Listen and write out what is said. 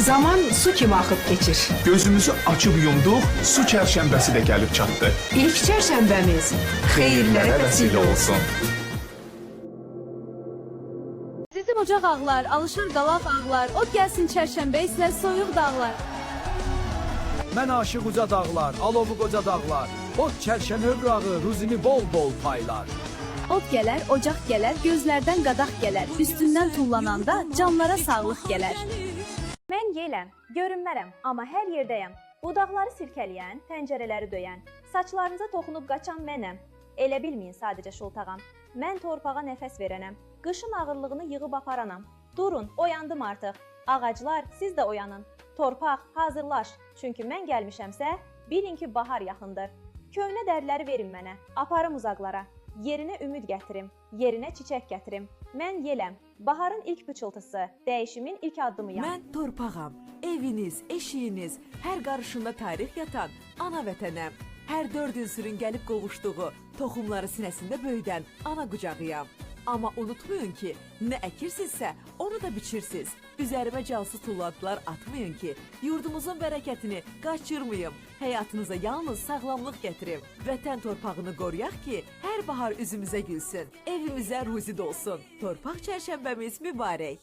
Zaman su kimi axıb keçir. Gözümüzü açıb yumduq, su çərşənbəsi də gəlib çatdı. İlk çərşənbəmiz xeyirlərə vəsilə olsun. Sizin ocaq ağlar, alışır qalaq ağlar, od gəlsin çərşənbə isə soyuq dağlar. Mən aşıq uca dağlar, alovu qoca dağlar, od çərşən övrağı, ruzini bol-bol paylar. Od gələr, ocaq gələr, gözlərdən qadaq gələr, üstündən tullananda canlara sağlıq gələr. Mən yeləm, görünmərəm, amma hər yerdəyəm. Budaqları sirkələyən, pəncərələri döyən, saçlarınıza toxunub qaçan mənəm. Elə bilməyin sadəcə şoltağam. Mən torpağa nəfəs verənəm, qışın ağırlığını yığıb aparanam. Durun, oyandım artıq. Ağaclar, siz də oyanın. Torpaq, hazırlaş. Çünki mən gəlmişəmsə, bilin ki, bahar yaxındır. Köhnə dərləri verin mənə, aparım uzaqlara. Yerinə ümid gətirim, yerinə çiçək gətirim. Mən yeləm, baharın ilk pıçıltısı, dəyişimin ilk addımıyam. Mən torpağam, eviniz, eşiyiniz, hər qarışında tarix yatan ana vətənəm. Hər 4 ünsürün gəlib qovuşduğu, toxumları sinəsində böyüdən ana qucağıyam. Amma unutmayın ki, nə əkirsinizsə, onu da biçirsiniz. Üzərimə cansız tullantılar atmayın ki, yurdumuzun bərəkətini qaçırmayım. Həyatınıza yalnız sağlamlıq gətirim. Vətən torpağını qoruyaq ki, hər bahar üzümüzə gülsün. Evimizə ruzi dolsun. Torpaq çərşənbəmiz mübarək.